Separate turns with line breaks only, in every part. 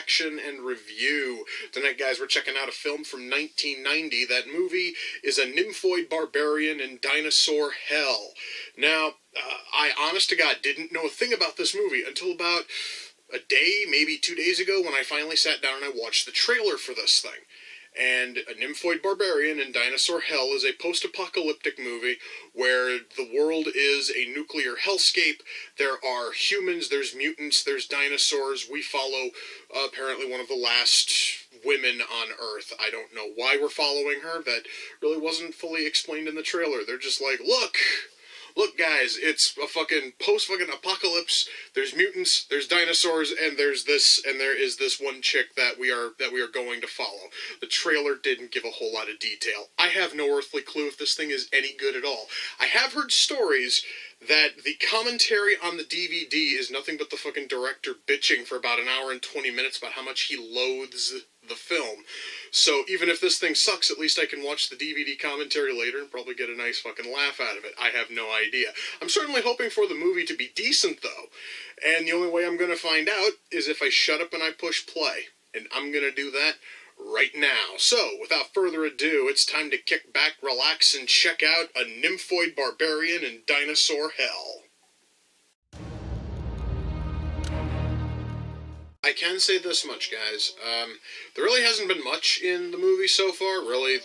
reaction and review. Tonight, guys, we're checking out a film from 1990. That movie is A Nymphoid Barbarian in Dinosaur Hell. Now, I, honest to God, didn't know a thing about this movie until about a day, maybe 2 days ago, when I finally sat down and I watched the trailer for this thing. And A Nymphoid Barbarian in Dinosaur Hell is a post-apocalyptic movie where the world is a nuclear hellscape. There are humans, there's mutants, there's dinosaurs. We follow apparently one of the last women on Earth. I don't know why we're following her. That really wasn't fully explained in the trailer. They're just like, Look, guys, it's a fucking post-fucking apocalypse. There's mutants, there's dinosaurs, and there is this one chick that we are going to follow. The trailer didn't give a whole lot of detail. I have no earthly clue if this thing is any good at all. I have heard stories that the commentary on the DVD is nothing but the fucking director bitching for about an hour and 20 minutes about how much he loathes the film. So even if this thing sucks, at least I can watch the DVD commentary later and probably get a nice fucking laugh out of it. I have no idea. I'm certainly hoping for the movie to be decent, though. And the only way I'm going to find out is if I shut up and I push play. And I'm going to do that right now. So, without further ado, it's time to kick back, relax, and check out A Nymphoid Barbarian in Dinosaur Hell. I can say this much, guys. There really hasn't been much in the movie so far. Really,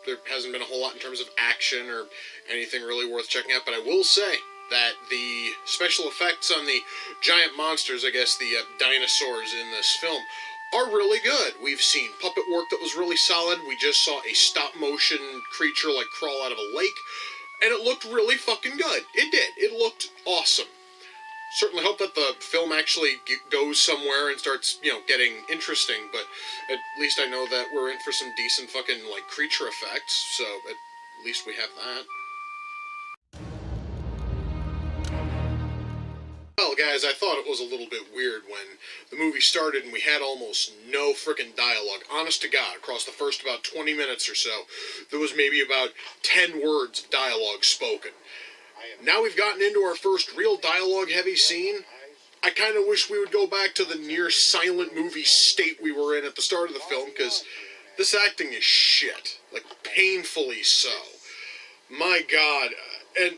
there hasn't been a whole lot in terms of action or anything really worth checking out. But I will say that the special effects on the giant monsters, I guess the dinosaurs in this film, are really good. We've seen puppet work that was really solid. We just saw a stop-motion creature like crawl out of a lake, and it looked really fucking good. It did. It looked awesome. Certainly hope that the film actually goes somewhere and starts, getting interesting, but at least I know that we're in for some decent fucking, creature effects, so at least we have that. Well, guys, I thought it was a little bit weird when the movie started and we had almost no frickin' dialogue. Honest to God, across the first about 20 minutes or so, there was maybe about 10 words of dialogue spoken. Now we've gotten into our first real dialogue-heavy scene. I kind of wish we would go back to the near-silent movie state we were in at the start of the film, because this acting is shit. Painfully so. My God. And,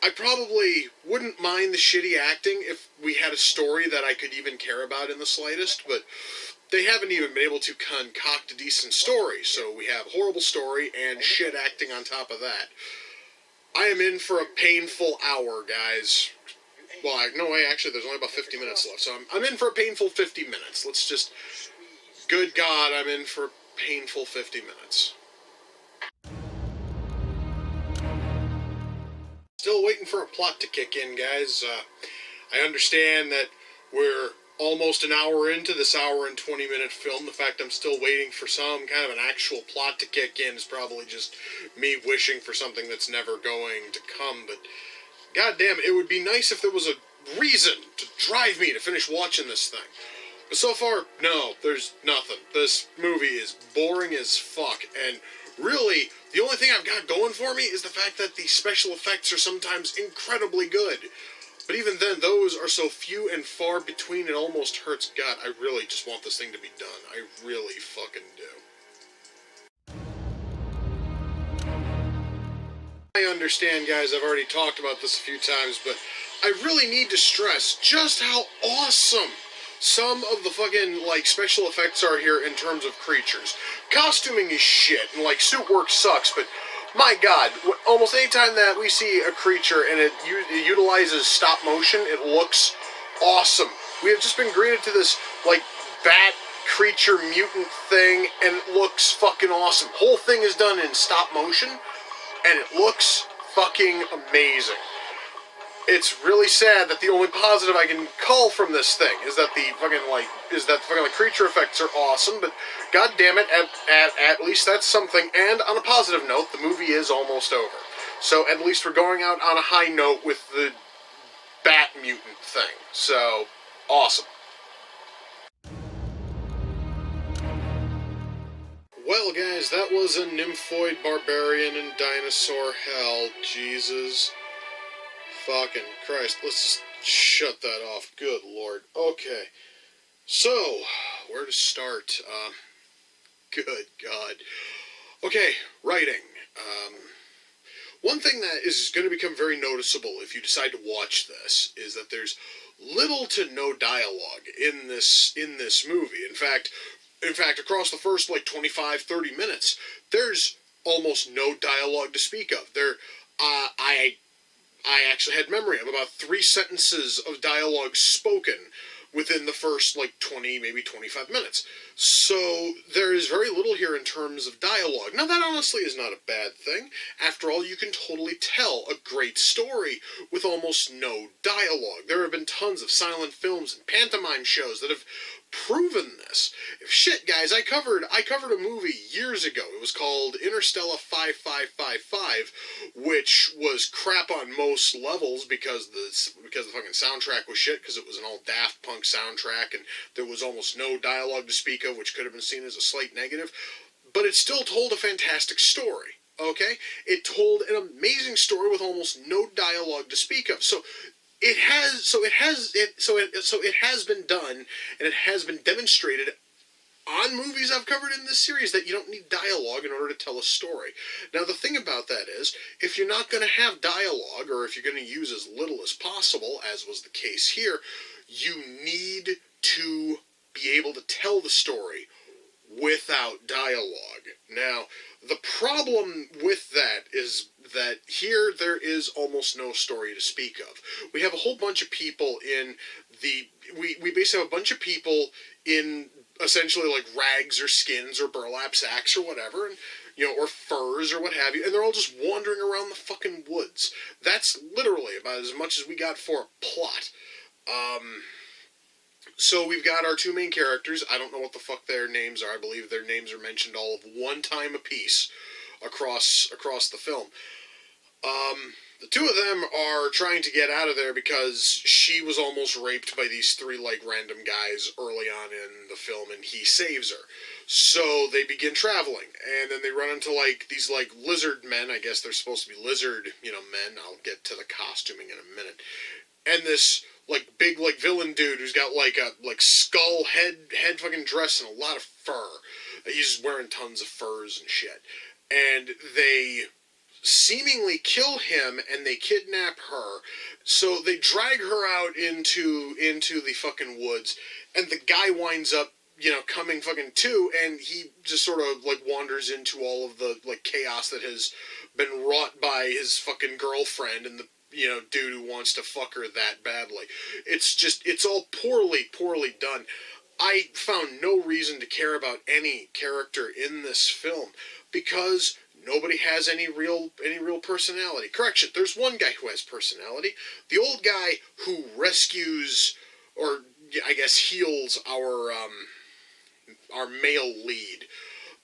I probably wouldn't mind the shitty acting if we had a story that I could even care about in the slightest, but they haven't even been able to concoct a decent story, so we have horrible story and shit acting on top of that. I am in for a painful hour, guys. Well, no way, actually, there's only about 50 minutes left, so I'm in for a painful 50 minutes. Let's just... Good God, I'm in for a painful 50 minutes. Still waiting for a plot to kick in, guys. I understand that we're almost an hour into this hour and 20-minute film. The fact I'm still waiting for some kind of an actual plot to kick in is probably just me wishing for something that's never going to come, but goddamn, it would be nice if there was a reason to drive me to finish watching this thing. But so far, no, there's nothing. This movie is boring as fuck, and really, the only thing I've got going for me is the fact that the special effects are sometimes incredibly good. But even then, those are so few and far between, it almost hurts. God, I really just want this thing to be done. I really fucking do. I understand, guys, I've already talked about this a few times, but I really need to stress just how awesome some of the fucking, special effects are here in terms of creatures. Costuming is shit, and, suit work sucks, but my God, almost any time that we see a creature and it utilizes stop motion, it looks awesome. We have just been greeted to this, bat creature mutant thing, and it looks fucking awesome. Whole thing is done in stop motion, and it looks fucking amazing. It's really sad that the only positive I can cull from this thing is that the fucking creature effects are awesome, but god damn it, at least that's something. And on a positive note, the movie is almost over. So at least we're going out on a high note with the bat mutant thing. So, awesome. Well, guys, that was A Nymphoid Barbarian in Dinosaur Hell. Jesus fucking Christ. Let's just shut that off. Good Lord. Okay. So, Where to start? Good God. Okay, writing. One thing that is going to become very noticeable if you decide to watch this is that there's little to no dialogue in this movie. In fact, across the first 25-30 minutes, there's almost no dialogue to speak of. I actually had memory of about 3 sentences of dialogue spoken within the first 20, maybe 25 minutes. So there is very little here in terms of dialogue. Now that honestly is not a bad thing. After all, you can totally tell a great story with almost no dialogue. There have been tons of silent films and pantomime shows that have proven this. Shit, guys, I covered a movie years ago. It was called Interstellar 5555, which was crap on most levels because the fucking soundtrack was shit, because it was an all Daft Punk soundtrack and there was almost no dialogue to speak of, which could have been seen as a slight negative. But it still told a fantastic story. Okay? It told an amazing story with almost no dialogue to speak of. So it has been done, and it has been demonstrated on movies I've covered in this series that you don't need dialogue in order to tell a story. Now, the thing about that is, if you're not going to have dialogue, or if you're going to use as little as possible, as was the case here, you need to be able to tell the story without dialogue. Now, the problem with that is that here there is almost no story to speak of. We have a whole bunch of people in we basically have a bunch of people in essentially rags or skins or burlap sacks or whatever, and or furs or what have you, and they're all just wandering around the fucking woods. That's literally about as much as we got for a plot. So we've got our 2 main characters. I don't know what the fuck their names are. I believe their names are mentioned all of one time apiece across the film. The 2 of them are trying to get out of there because she was almost raped by these 3 random guys early on in the film, and he saves her. So they begin traveling, and then they run into these lizard men. I guess they're supposed to be lizard men. I'll get to the costuming in a minute. And this big villain dude who's got a skull head fucking dress and a lot of fur. He's wearing tons of furs and shit. And they seemingly kill him, and they kidnap her. So they drag her out into the fucking woods, and the guy winds up coming fucking to, and he just sort of wanders into all of the chaos that has been wrought by his fucking girlfriend and the dude who wants to fuck her that badly. It's all poorly done. I found no reason to care about any character in this film because nobody has any real personality. Correction, there's one guy who has personality. The old guy who rescues, or I guess heals our male lead.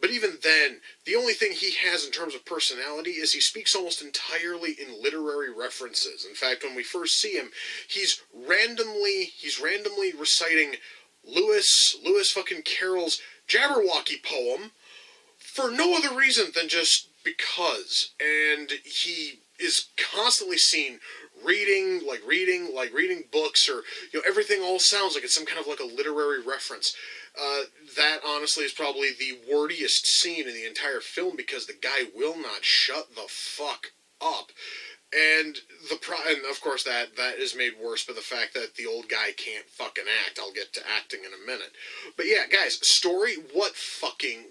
But even then, the only thing he has in terms of personality is he speaks almost entirely in literary references. In fact, when we first see him, he's randomly reciting Lewis fucking Carroll's Jabberwocky poem for no other reason than just because. And he is constantly seen reading books, or everything all sounds like it's some kind of a literary reference. That honestly is probably the wordiest scene in the entire film because the guy will not shut the fuck up. And of course that is made worse by the fact that the old guy can't fucking act. I'll get to acting in a minute. But yeah, guys, story, what fucking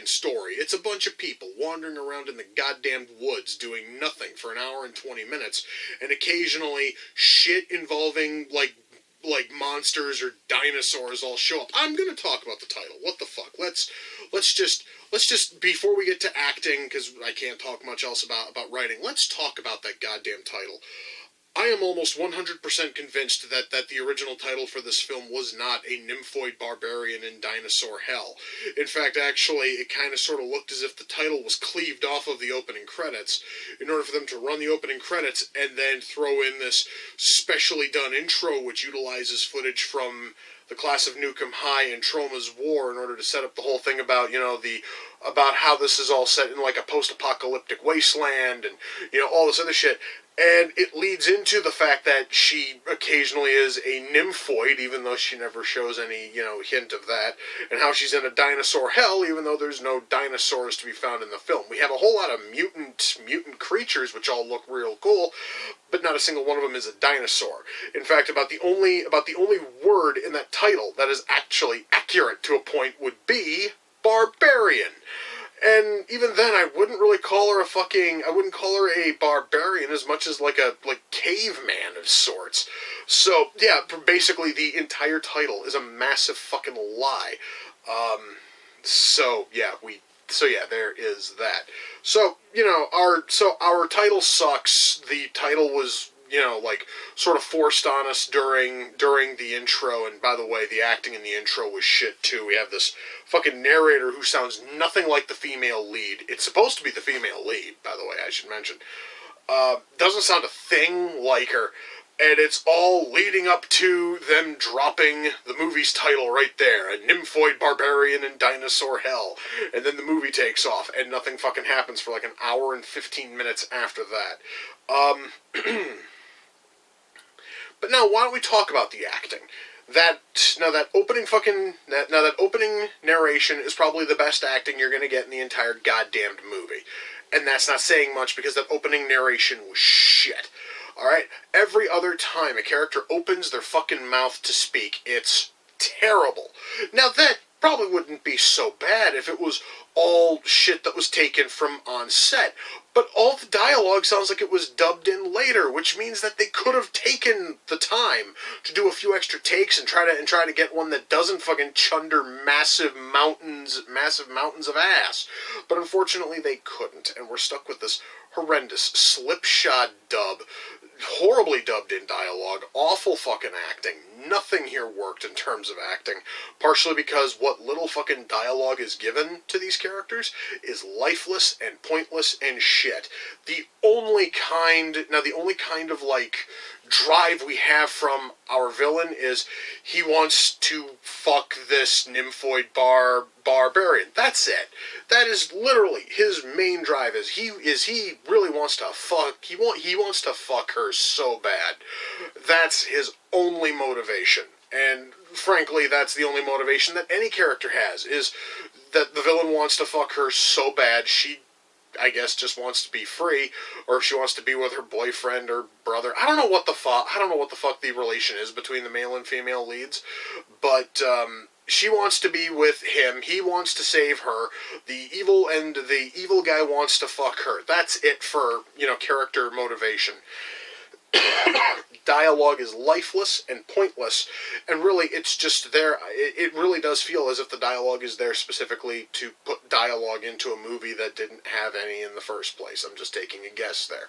story? It's a bunch of people wandering around in the goddamn woods doing nothing for an hour and 20 minutes, and occasionally shit involving monsters or dinosaurs all show up. I'm gonna talk about the title. What the fuck? Let's just before we get to acting, because I can't talk much else about writing, let's talk about that goddamn title. I am almost 100% convinced that the original title for this film was not A Nymphoid Barbarian in Dinosaur Hell. In fact, actually, it kind of sort of looked as if the title was cleaved off of the opening credits in order for them to run the opening credits and then throw in this specially done intro which utilizes footage from the class of Nukem High and Troma's war in order to set up the whole thing about, about how this is all set in like a post-apocalyptic wasteland and, all this other shit. And it leads into the fact that she occasionally is a nymphoid, even though she never shows any, hint of that. And how she's in a dinosaur hell, even though there's no dinosaurs to be found in the film. We have a whole lot of mutant creatures, which all look real cool, but not a single one of them is a dinosaur. In fact, about the only word in that title that is actually accurate to a point would be barbarian. And even then, I wouldn't really call her I wouldn't call her a barbarian as much as like caveman of sorts. So, yeah, basically the entire title is a massive fucking lie. So yeah, there is that. So, our title sucks. The title was, sort of forced on us during the intro, and by the way, the acting in the intro was shit too. We have this fucking narrator who sounds nothing like the female lead. It's supposed to be the female lead, by the way, I should mention. Doesn't sound a thing like her, and it's all leading up to them dropping the movie's title right there, a Nymphoid Barbarian in Dinosaur Hell, and then the movie takes off, and nothing fucking happens for like an hour and 15 minutes after that. But now, why don't we talk about the acting? That opening narration is probably the best acting you're going to get in the entire goddamned movie. And that's not saying much because that opening narration was shit. Alright? Every other time a character opens their fucking mouth to speak, it's terrible. Now that probably wouldn't be so bad if it was all shit that was taken from on set. But all the dialogue sounds like it was dubbed in later, which means that they could have taken the time to do a few extra takes and try to get one that doesn't fucking chunder massive mountains of ass. But unfortunately they couldn't, and we're stuck with this horrendous slipshod dub. Horribly dubbed in dialogue, awful fucking acting. Nothing here worked in terms of acting, partially because what little fucking dialogue is given to these characters is lifeless and pointless and shit. The only kind of drive we have from our villain is he wants to fuck this Nymphoid barbarian. That's it. That is literally his main drive. He really wants to fuck. He wants to fuck her so bad. That's his only motivation. And frankly, that's the only motivation that any character has, is that the villain wants to fuck her so bad she, I guess, just wants to be free, or if she wants to be with her boyfriend or brother. I don't know what the fuck the relation is between the male and female leads, but she wants to be with him. He wants to save her. The evil guy wants to fuck her. That's it for, character motivation. Dialogue is lifeless and pointless, and really it's just there. It really does feel as if the dialogue is there specifically to put dialogue into a movie that didn't have any in the first place. I'm just taking a guess there.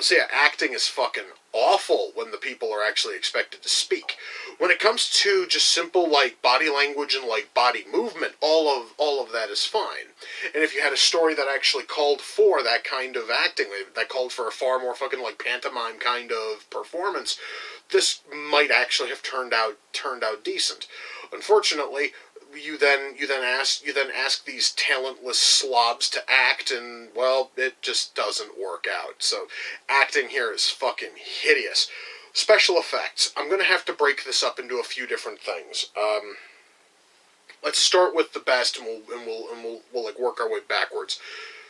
So yeah, acting is fucking awful when the people are actually expected to speak. When it comes to just simple body language and body movement, all of that is fine. And if you had a story that actually called for that kind of acting, that called for a far more fucking pantomime kind of performance, this might actually have turned out decent. Unfortunately, you then ask these talentless slobs to act, and well, it just doesn't work out. So acting here is fucking hideous. Special effects. I'm gonna have to break this up into a few different things. Let's start with the best, and we'll work our way backwards.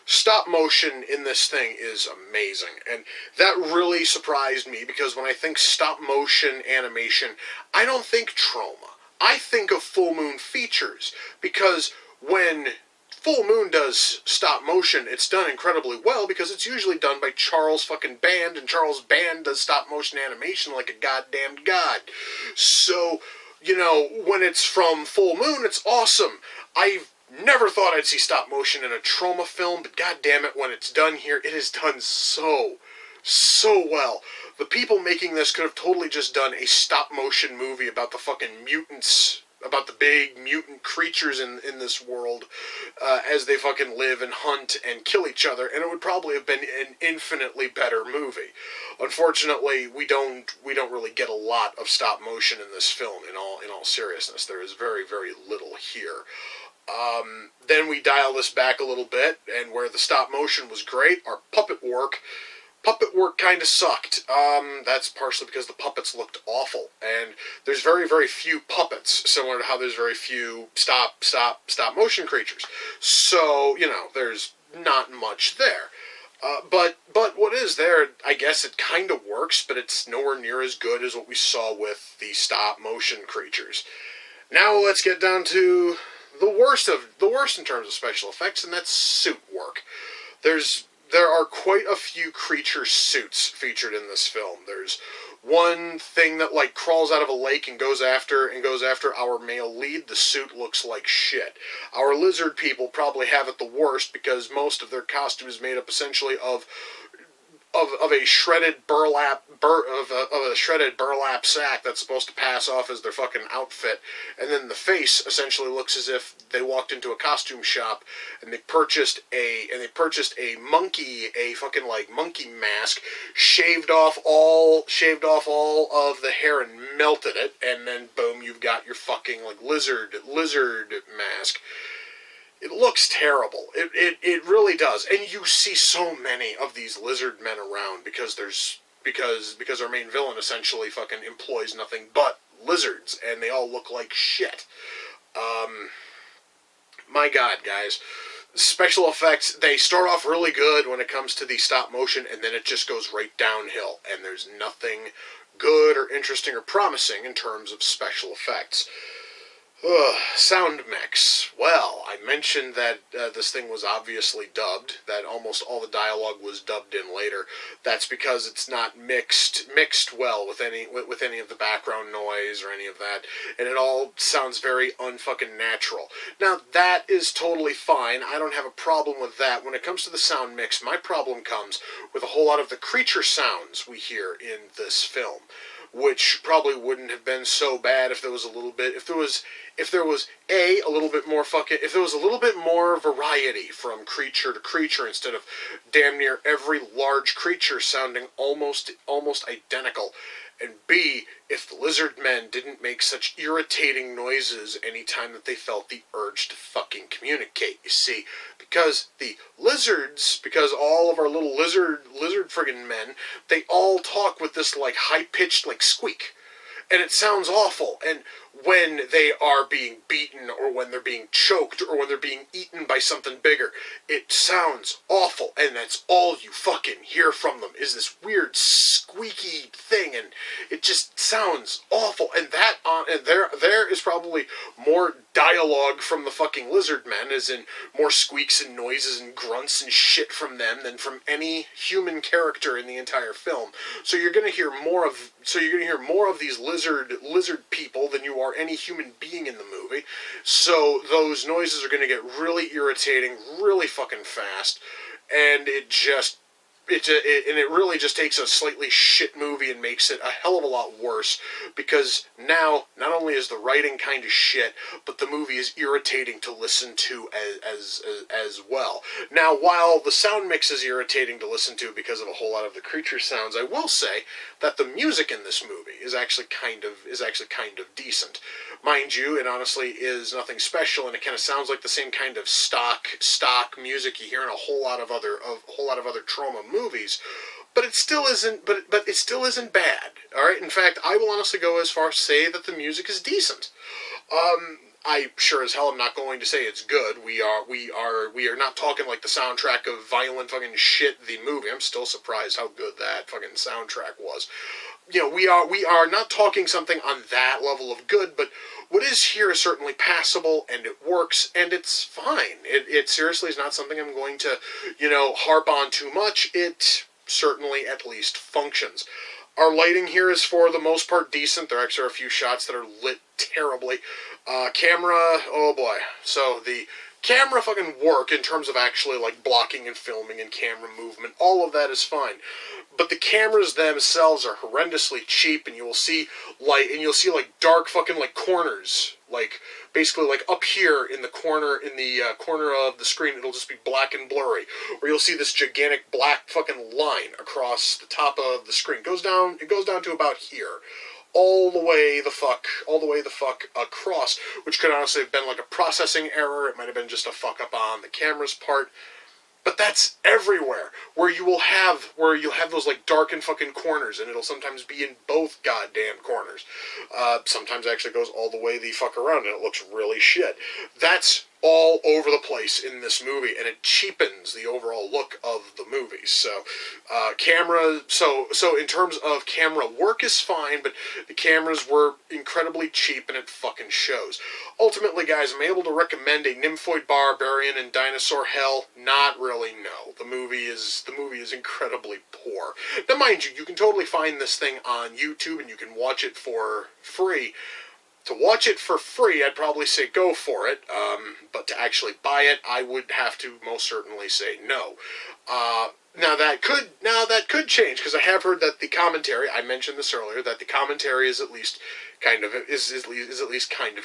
Stop motion in this thing is amazing, and that really surprised me, because when I think stop motion animation, I don't think Troma. I think of Full Moon Features, because when Full Moon does stop motion, it's done incredibly well, because it's usually done by Charles fucking Band, and Charles Band does stop motion animation like a goddamn god. So, when it's from Full Moon, it's awesome. I've never thought I'd see stop motion in a Troma film, but goddammit, when it's done here, it is done so well. The people making this could have totally just done a stop motion movie about the fucking mutants about the big mutant creatures in this world as they fucking live and hunt and kill each other, and it would probably have been an infinitely better movie. Unfortunately, we don't really get a lot of stop motion in this film. In all seriousness, there is very, very little here. Then we dial this back a little bit, and where the stop motion was great, our puppet work kind of sucked. That's partially because the puppets looked awful, and there's very, very few puppets, similar to how there's very few stop motion creatures. So, there's not much there. But what is there, I guess it kind of works, but it's nowhere near as good as what we saw with the stop motion creatures. Now let's get down to the worst in terms of special effects, and that's suit work. There are quite a few creature suits featured in this film. There's one thing that crawls out of a lake and goes after our male lead. The suit looks like shit. Our lizard people probably have it the worst because most of their costume is made up essentially of a shredded burlap sack that's supposed to pass off as their fucking outfit, and then the face essentially looks as if they walked into a costume shop and they purchased a monkey mask, shaved off all of the hair and melted it, and then boom, you've got your fucking lizard mask. It looks terrible. It really does. And you see so many of these lizard men around because our main villain essentially fucking employs nothing but lizards, and they all look like shit. My God, guys. Special effects, they start off really good when it comes to the stop motion, and then it just goes right downhill, and there's nothing good or interesting or promising in terms of special effects. Sound mix. Well, I mentioned that this thing was obviously dubbed, that almost all the dialogue was dubbed in later. That's because it's not mixed well with any of the background noise or any of that, and it all sounds very unfucking natural. Now, that is totally fine. I don't have a problem with that. When it comes to the sound mix, my problem comes with a whole lot of the creature sounds we hear in this film, which probably wouldn't have been so bad if there was a little bit more variety from creature to creature instead of damn near every large creature sounding almost identical. And B, if the lizard men didn't make such irritating noises anytime that they felt the urge to fucking communicate. You see, because all of our little lizard friggin' men, they all talk with this high-pitched squeak. And it sounds awful. And when they are being beaten, or when they're being choked, or when they're being eaten by something bigger, it sounds awful. And that's all you fucking hear from them, is this weird squeaky thing, and it just sounds awful. And there is probably more dialogue from the fucking lizard men, as in more squeaks and noises and grunts and shit from them than from any human character in the entire film. So you're gonna hear more of these lizard people than you are any human being in the movie. So those noises are gonna get really irritating really fucking fast, and it really just takes a slightly shit movie and makes it a hell of a lot worse, because now, not only is the writing kind of shit, but the movie is irritating to listen to as well. Now, while the sound mix is irritating to listen to because of a whole lot of the creature sounds, I will say that the music in this movie is actually kind of decent. Mind you, it honestly is nothing special, and it kind of sounds like the same kind of stock music you hear in a whole lot of other Troma movies, but it still isn't. But it still isn't bad. All right. In fact, I will honestly go as far as to say that the music is decent. I sure as hell am not going to say it's good. We are not talking like the soundtrack of Violent fucking Shit, the movie. I'm still surprised how good that fucking soundtrack was. We are not talking something on that level of good, but what is here is certainly passable, and it works, and it's fine. It seriously is not something I'm going to, harp on too much. It certainly at least functions. Our lighting here is for the most part decent. There actually are a few shots that are lit terribly. Camera, oh boy. So the camera fucking work in terms of actually blocking and filming and camera movement, all of that is fine. But the cameras themselves are horrendously cheap, and you'll see dark fucking corners like basically like up here in the corner corner of the screen, it'll just be black and blurry, or you'll see this gigantic black fucking line across the top of the screen. It goes down to about here, all the way the fuck across, which could honestly have been like a processing error. It might have been just a fuck up on the camera's part. But that's everywhere, where you'll have those like darkened fucking corners, and it'll sometimes be in both goddamn corners. Sometimes it actually goes all the way the fuck around, and it looks really shit. That's all over the place in this movie, and it cheapens the overall look of the movie. So, so in terms of camera work is fine, but the cameras were incredibly cheap, and it fucking shows. Ultimately, guys, I'm able to recommend a Nymphoid Barbarian and Dinosaur Hell. Not really, no. The movie is incredibly poor. Now, mind you, you can totally find this thing on YouTube, and you can watch it for free. To watch it for free, I'd probably say go for it, but to actually buy it, I would have to most certainly say no. Now that could change, because I have heard that the commentary, I mentioned this earlier, that the commentary is at least kind of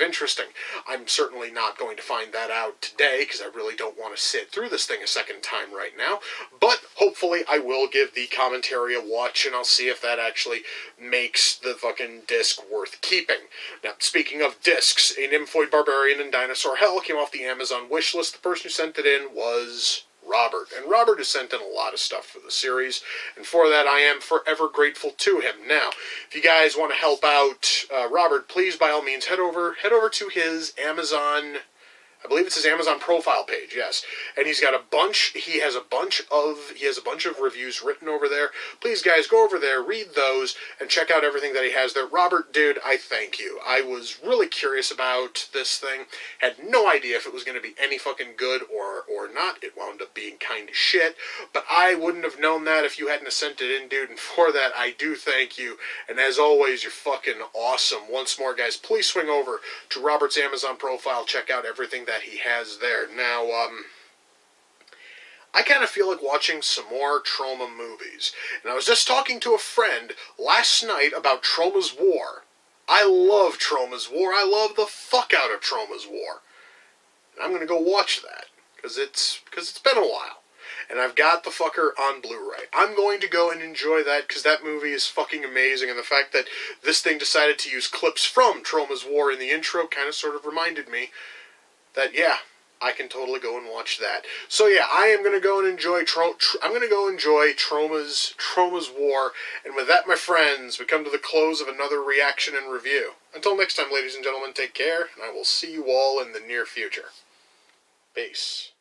interesting. I'm certainly not going to find that out today, because I really don't want to sit through this thing a second time right now, but hopefully I will give the commentary a watch, and I'll see if that actually makes the fucking disc worth keeping. Now, speaking of discs, a Nymphoid Barbarian and Dinosaur Hell came off the Amazon wishlist. The person who sent it in was Robert, and Robert has sent in a lot of stuff for the series, and for that I am forever grateful to him. Now, if you guys want to help out Robert, please by all means head over to his Amazon, I believe it's his Amazon profile page, yes. And he has a bunch of reviews written over there. Please, guys, go over there, read those, and check out everything that he has there. Robert, dude, I thank you. I was really curious about this thing. Had no idea if it was going to be any fucking good or not. It wound up being kind of shit. But I wouldn't have known that if you hadn't have sent it in, dude. And for that, I do thank you. And as always, you're fucking awesome. Once more, guys, please swing over to Robert's Amazon profile. Check out everything that he has there. Now, I kind of feel like watching some more Troma movies. And I was just talking to a friend last night about Troma's War. I love Troma's War. I love the fuck out of Troma's War. And I'm going to go watch that, because it's been a while. And I've got the fucker on Blu-ray. I'm going to go and enjoy that, because that movie is fucking amazing, and the fact that this thing decided to use clips from Troma's War in the intro kind of sort of reminded me that, yeah, I can totally go and watch that. So yeah, I am going to go and enjoy Troma's War, and with that, my friends, we come to the close of another reaction and review. Until next time, ladies and gentlemen, take care, and I will see you all in the near future. Peace.